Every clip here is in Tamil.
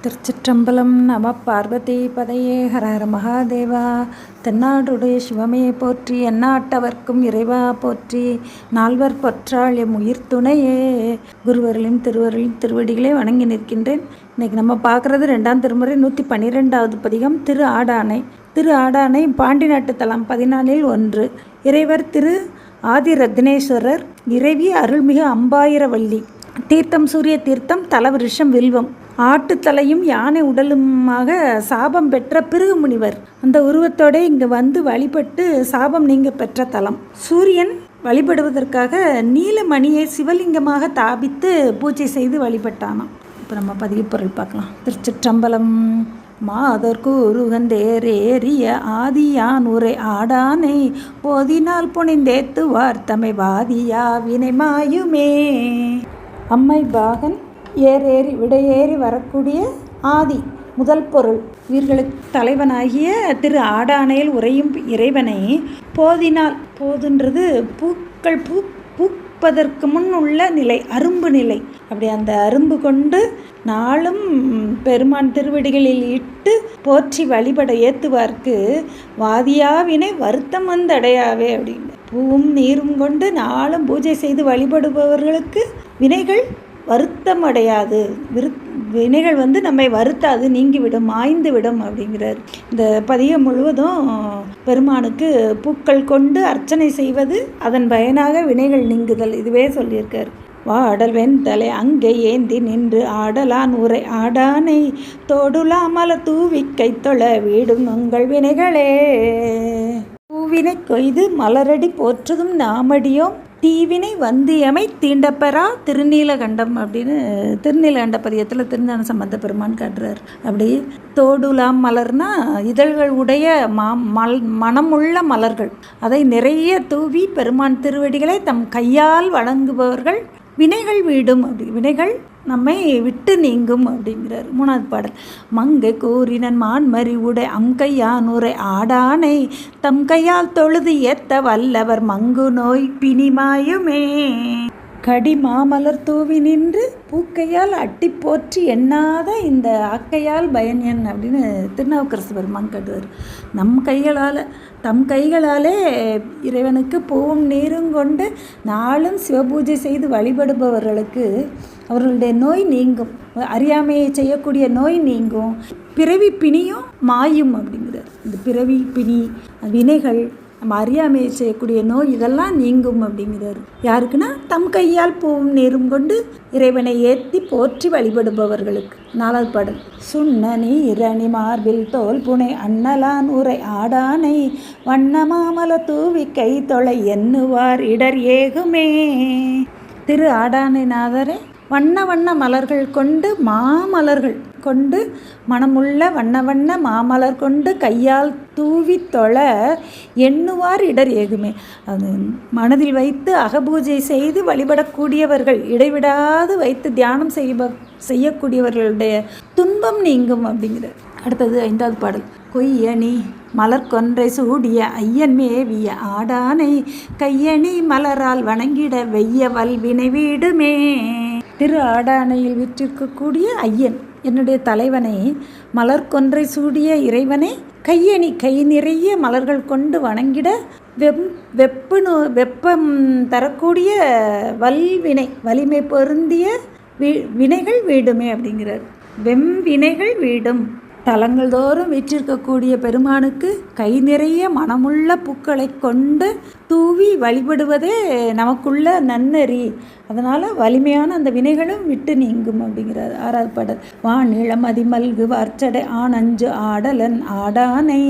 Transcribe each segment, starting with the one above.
திருச்சிற்றம்பலம். நம பார்வதி பதையே. ஹரஹர மகாதேவா. தென்னாடுடைய சிவமே போற்றி, எந்நாட்டவர்க்கும் இறைவா போற்றி, நால்வர் பொற்றாள் எம் உயிர் துணையே. குருவர்களின் திருவர்களின் திருவடிகளே வணங்கி நிற்கின்றேன். இன்றைக்கி நம்ம பார்க்குறது 2ஆம் திருமுறை 112வது பதிகம் திரு ஆடானை. திரு ஆடானை பாண்டி நாட்டு தலம் 14ல் 1. இறைவர் திரு ஆதிரத்னேஸ்வரர், இறைவி அருள்மிகு அம்பாயிரவல்லி. தீர்த்தம் சூரிய தீர்த்தம், தலவிருஷம் வில்வம், ஆட்டுத்தலையும் யானை உடலுமாக சாபம் பெற்ற பிருகு முனிவர் அந்த உருவத்தோடு இங்கே வந்து வழிபட்டு சாபம் நீங்க பெற்ற தலம். சூரியன் வழிபடுவதற்காக நீலமணியை சிவலிங்கமாக தாபித்து பூஜை செய்து வழிபட்டானாம். இப்போ நம்ம பதிவு பொருள் பார்க்கலாம். திருச்சிற்றம்பலம். மாதர்க்கு உருகந்தேரேறிய ஆதியான் உரை ஆடானை போதினால் புனிந்தேத்து வார்த்தமை வாதியா வினை மாயுமே. அம்மை பாகன் ஏறேறி விடையேறி வரக்கூடிய ஆதி முதல் பொருள் இவர்களுக்கு தலைவனாகிய திரு ஆடானையில் உறையும் இறைவனை போதினால், போதுன்றது பூக்கள் பூப்பதற்கு முன் உள்ள நிலை, அரும்பு நிலை. அப்படி அந்த அரும்பு கொண்டு நாளும் பெருமான் திருவடிகளில் இட்டு போற்றி வழிபட ஏத்துவார்க்கு வாதியாவினை வருத்தம் வந்தடையாவே அப்படின்னு. பூவும் நீரும் கொண்டு நாளும் பூஜை செய்து வழிபடுபவர்களுக்கு வினைகள் வருத்தம் அடையாது, வினைகள் நம்மை வருத்தாது, நீங்கிவிடும், மாய்ந்து விடும் அப்படிங்கிறார். இந்த பதிகம் முழுவதும் பெருமானுக்கு பூக்கள் கொண்டு அர்ச்சனை செய்வது, அதன் பயனாக வினைகள் நீங்குதல், இதுவே சொல்லியிருக்கார். வாடல் வெண்தலை அங்கே ஏந்தி நின்று ஆடலான் உரை ஆடானை தோடுலாமல தூவிக்கை தொழ வீடும் உங்கள் வினைகளே. பூவினை கொய்து மலரடி போற்றுதும் நாமடியோம் தீவினை வந்தியமை தீண்டப்பெறா திருநீலகண்டம் அப்படின்னு திருநீலகண்ட பதியத்தில் திருஞான சம்பந்த பெருமான் காட்டுறார். அப்படி தோடுலாம் மலர்னா இதழ்கள் உடைய மனமுள்ள மலர்கள், அதை நிறைய தூவி பெருமான் திருவடிகளை தம் கையால் வணங்குபவர்கள் வினைகள் வீடும், அப்படி வினைகள் நம்மை விட்டு நீங்கும் அப்படிங்கிறார். 3வது பாடல். மங்கை கூறினன் மான்மறி உடை அம்கையானுரை ஆடானை தம் கையால் தொழுது ஏத்த வல்லவர் மங்கு நோய் பிணிமாயுமே. கடி மாமலர் தூவி நின்று பூக்கையால் அட்டி போற்றி எண்ணாத இந்த ஆக்கையால் பயன் அப்படின்னு திருநாவுக்கரசு பெருமான் காட்டுவார். தம் கைகளாலே இறைவனுக்கு பூவும் நீரும் கொண்டு நாளும் சிவபூஜை செய்து வழிபடுபவர்களுக்கு அவர்களுடைய நோய் நீங்கும், அறியாமையை செய்யக்கூடிய நோய் நீங்கும், பிறவி பிணியும் மாயும் அப்படிங்கிறார். இந்த பிறவி பிணி, வினைகள், நம்ம அறியாமையை செய்யக்கூடிய நோய், இதெல்லாம் நீங்கும் அப்படிங்கிறார். யாருக்குன்னா தம் கையால் பூவும் நீரும் கொண்டு இறைவனை ஏற்றி போற்றி வழிபடுபவர்களுக்கு. 4வது பாடல். சுண்ண நீரணி மார்பில் தோல் புனை அண்ணலான் உரை ஆடானை வண்ணமாமல தூவி கை தொலை எண்ணுவார் இடர் ஏகுமே. திரு ஆடானைநாதரை வண்ண வண்ண மலர்கள் கொண்டு, மாமலர்கள் கொண்டு, மனமுள்ள வண்ண வண்ண மாமலர் கொண்டு கையால் தூவி தொழ எண்ணுவார் இடர் ஏகுமே. அது மனதில் வைத்து அகபூஜை செய்து வழிபடக்கூடியவர்கள், இடைவிடாது வைத்து தியானம் செய்யக்கூடியவர்களுடைய துன்பம் நீங்கும் அப்படிங்கிறார். அடுத்தது 5வது பாடல். கொய்யணி மலர்கொன்றை சூடிய ஐயன் மேவிய ஆடானை கையணி மலரால் வணங்கிட வெய்ய வல்வினை வீடுமே. திரு ஆடானையில் விற்றிருக்கக்கூடிய ஐயன், என்னுடைய தலைவனை, மலர்கொன்றை சூடிய இறைவனை கையணி, கை நிறைய மலர்கள் கொண்டு வணங்கிட வெப்பம் தரக்கூடிய வல்வினை, வலிமை பொருந்திய வினைகள் வீடுமே அப்படிங்கிறார். வெம்வினைகள் வீடும். தலங்கள் தோறும் வீற்றிருக்கக்கூடிய பெருமானுக்கு கை நிறைய மனமுள்ள பூக்களை கொண்டு தூவி வழிபடுவதே நமக்குள்ள நன்னறி. அதனால் வலிமையான அந்த வினைகளும் விட்டு நீங்கும் அப்படிங்கிறார். 6வது பாடல். வானிளம் அதிமல்கு வார்ச்சடை ஆனஞ்சு ஆடலன் ஆடானை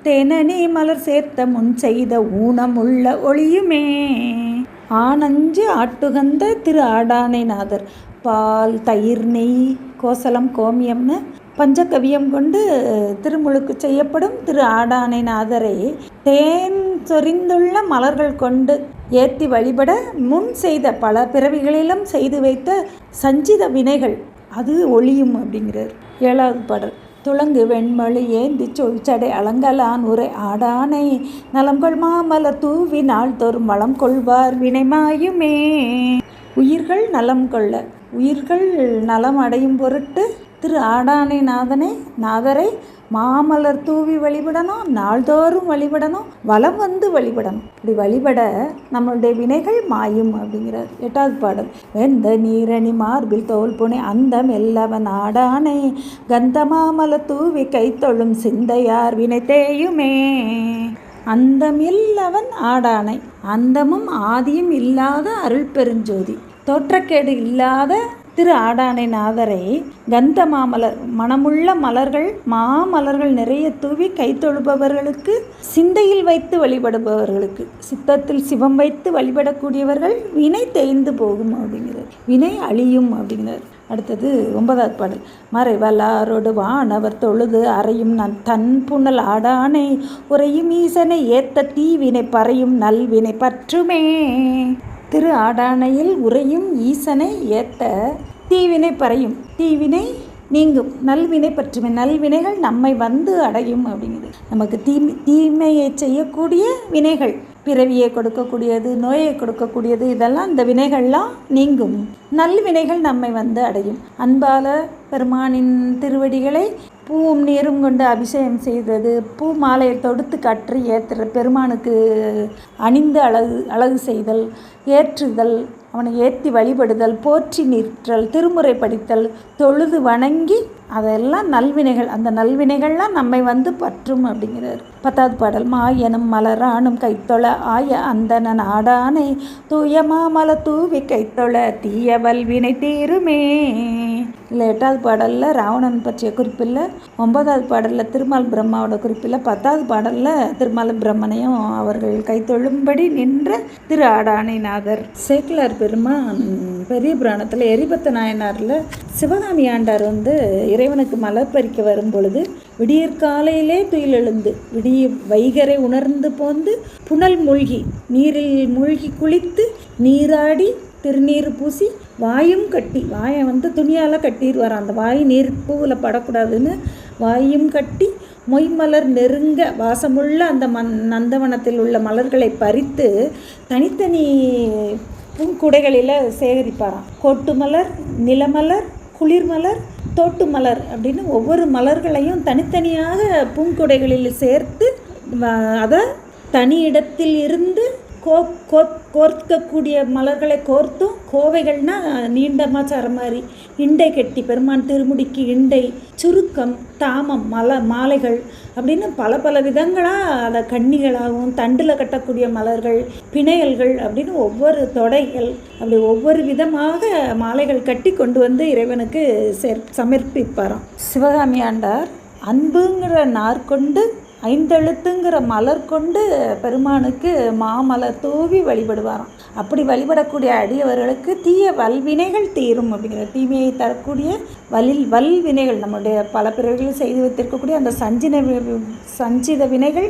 தேனனி மலர் சேர்த்த முன் செய்த ஊனமுள்ள ஒளியுமே. ஆனஞ்சு ஆட்டுகந்த திரு ஆடானைநாதர் பால், தயிர், நெய், கோசலம், கோமியம்னு பஞ்சகவியம் கொண்டு திருமுழுக்கு செய்யப்படும் திரு ஆடானைநாதரை தேன் சொரிந்துள்ள மலர்கள் கொண்டு ஏற்றி வழிபட முன் செய்த பல பிறவிகளிலும் செய்து வைத்த சஞ்சித வினைகள் அது ஒளியும் அப்படிங்கிறார். 7வது பாடல். துளங்கு வெண்மொழி ஏந்தி சொல்சடை அலங்கலான் உரை ஆடானை நலம்கொள் மாமல தூவி நாள் தோறும் வளம் கொள்வார் வினைமாயுமே. உயிர்கள் நலம் கொள்ள, உயிர்கள் நலம் அடையும் பொருட்டு திரு ஆடானை நாதரை மாமலர் தூவி வழிபடணும், நாள்தோறும் வழிபடணும், வலம் வந்து வழிபடணும். இப்படி வழிபட நம்மளுடைய வினைகள் மாயும் அப்படிங்கிறார். 8வது பாடல். வெந்த நீரணி மார்பில் தோல் புனை அந்த மெல்லவன் ஆடானை கந்த மாமலர் தூவி கைத்தொழும் சிந்தையார் வினை தேயுமே. அந்தமில்லவன் ஆடானை, அந்தமும் ஆதியும் இல்லாத அருள் பெருஞ்சோதி, தோற்றக்கேடு இல்லாத திரு ஆடானை நாதரை கந்த மாமலர் மனமுள்ள மலர்கள் மாமலர்கள் நிறைய தூவி கைத்தொழுபவர்களுக்கு, சிந்தையில் வைத்து வழிபடுபவர்களுக்கு, சித்தத்தில் சிவம் வைத்து வழிபடக்கூடியவர்கள் வினை தேய்ந்து போகும் அப்படிங்கிறார், வினை அழியும் அப்படிங்கிறார். அடுத்தது 9வது பாடல். மறைவலாரோடு வானவர் தொழுது அறையும் தன் புனல் ஆடானை உறையும் ஈசனை ஏத்த தீவினை பறையும் நல்வினை பற்றுமே. திரு ஆடானையில் உறையும் ஈசனை ஏத்த தீவினை பறையும், தீவினை நீங்கும், நல்வினை பற்றுமே, நல்வினைகள் நம்மை வந்து அடையும் அப்படிங்கிறது. நமக்கு தீமையை செய்யக்கூடிய வினைகள், பிறவியை கொடுக்கக்கூடியது, நோயை கொடுக்கக்கூடியது, இதெல்லாம் இந்த வினைகள்லாம் நீங்கும், நல்வினைகள் நம்மை வந்து அடையும். அன்பால பெருமானின் திருவடிகளை பூவும் நீரும் கொண்டு அபிஷேகம் செய்தது, பூ மாலையை தொடுத்து கற்றி ஏற்றுற, பெருமானுக்கு அணிந்து அழகு செய்தல், ஏற்றுதல், அவனை ஏற்றி வழிபடுதல், போற்றி நிற்றல், திருமுறை படித்தல், தொழுது வணங்கி, அதெல்லாம் நல்வினைகள். அந்த நல்வினைகள்லாம் நம்மை வந்து பற்றும் அப்படிங்கிறார். 10வது பாடல். மாயனும் மலரானும் கைத்தொழ ஆய அந்தனன் ஆடானை தூய மாமல தூவி கைத்தொழ தீய வல்வினை தீருமே. இல்லை 8வது பாடலில் ராவணன் பற்றிய குறிப்பில்லை, 9வது பாடலில் திருமால் பிரம்மாவோட குறிப்பில்லை, 10வது பாடலில் திருமால் பிரம்மனையும் அவர்கள் கைத்தொழும்படி நின்ற திரு ஆடானை நாதர். சேக்கிழார் பெருமான் பெரிய புராணத்தில் எரிபத்த நாயனாரில் சிவகாமி ஆண்டார் வந்து இறைவனுக்கு மலர் பறிக்க வரும் பொழுது விடியற்காலையிலே துயில் எழுந்து விடிய வைகரை உணர்ந்து போந்து புனல் மூழ்கி நீரில் மூழ்கி குளித்து நீராடி திருநீர் பூசி வாயும் கட்டி, வாயை வந்து துணியால் கட்டிடுவார், அந்த வாய் நீர் பூவில் படக்கூடாதுன்னு வாயும் கட்டி மொய்மலர் நெருங்க வாசமுள்ள அந்த நந்தவனத்தில் உள்ள மலர்களை பறித்து தனித்தனி பூங்குடைகளில் சேகரிப்பாராம். கோட்டு மலர், நிலமலர், குளிர்மலர், தோட்டு மலர் அப்படின்னு ஒவ்வொரு மலர்களையும் தனித்தனியாக பூங்குடைகளில் சேர்த்து அதை தனி இடத்தில் இருந்து கோர்க்கக்கூடிய மலர்களை கோர்த்தும், கோவைகள்னால் நீண்டமாச்சார மாதிரி இண்டை கட்டி, பெருமான் திருமுடிக்கு இண்டை, சுருக்கம், தாமம், மாலைகள் அப்படின்னு பல விதங்களாக அதை கன்னிகளாகவும், தண்டில் கட்டக்கூடிய மலர்கள், பிணையல்கள் அப்படின்னு ஒவ்வொரு தொடைகள், அப்படி ஒவ்வொரு விதமாக மாலைகள் கட்டி கொண்டு வந்து இறைவனுக்கு சமர்ப்பிப்பாராம். சிவகாமி ஆண்டார் அன்புங்கிற நார்கொண்டு 5 எழுத்துங்கிற மலர் கொண்டு பெருமானுக்கு மாமலர் தூவி வழிபடுவாராம். அப்படி வழிபடக்கூடிய அடியவர்களுக்கு தீய வல்வினைகள் தீரும் அப்படிங்கிற, தீமையை தரக்கூடிய வல்வினைகள், நம்முடைய பல பிறவிகளில் செய்து வைத்திருக்கக்கூடிய அந்த சஞ்சித வினைகள்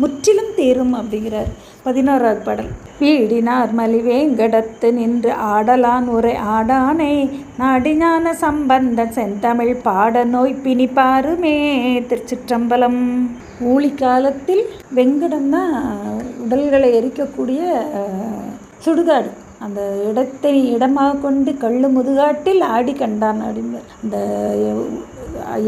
முற்றிலும் தீரும் அப்படிங்கிறார். 11வது பாடல். வீடினார் மலிவேங்கடத்து நின்று ஆடலான் உரை ஆடானை நாடிஞான சம்பந்த செந்தமிழ் பாட நோய் பிணி பாருமே. திருச்சிற்றம்பலம். ஊழிக்காலத்தில் வெங்கடம்னா உடல்களை எரிக்கக்கூடிய சுடுகாடு, அந்த இடமாக கொண்டு கள்ளு முதுகாட்டில் ஆடி கண்டான் அப்படின்னு, அந்த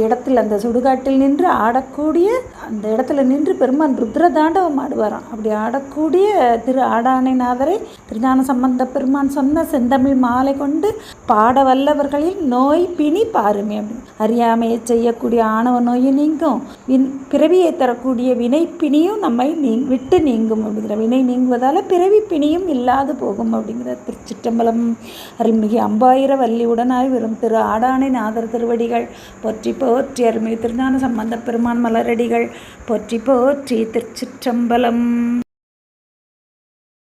இடத்துல அந்த சுடுகாட்டில் நின்று ஆடக்கூடிய, அந்த இடத்துல நின்று பெருமான் ருத்ர தாண்டவம் ஆடுவாராம். அப்படி ஆடக்கூடிய திரு ஆடானை நாதரை திருஞான சம்பந்த பெருமான் சொன்ன செந்தமிழ் மாலை கொண்டு பாட வல்லவர்களில் நோய் பிணி பாருமே அப்படின்னு. அறியாமையை செய்யக்கூடிய ஆணவ நோயை நீங்கும், பிறவியை தரக்கூடிய வினை பிணியும் நம்மை விட்டு நீங்கும் அப்படிங்கிற, வினை நீங்குவதால் பிறவி பிணியும் இல்லாது போகும் அப்படிங்கிற. திருச்சிற்றம்பலம். அருள்மிகு அம்பாயிர வள்ளியுடனாய் வரும் திரு ஆடானை நாதர் திருவடிகள் போற்றி போற்றி. அருள்மிகு திருஞான சம்பந்த பெருமான் மலரடிகள் போற்றி போற்றி. திருச்சிற்றம்பலம்.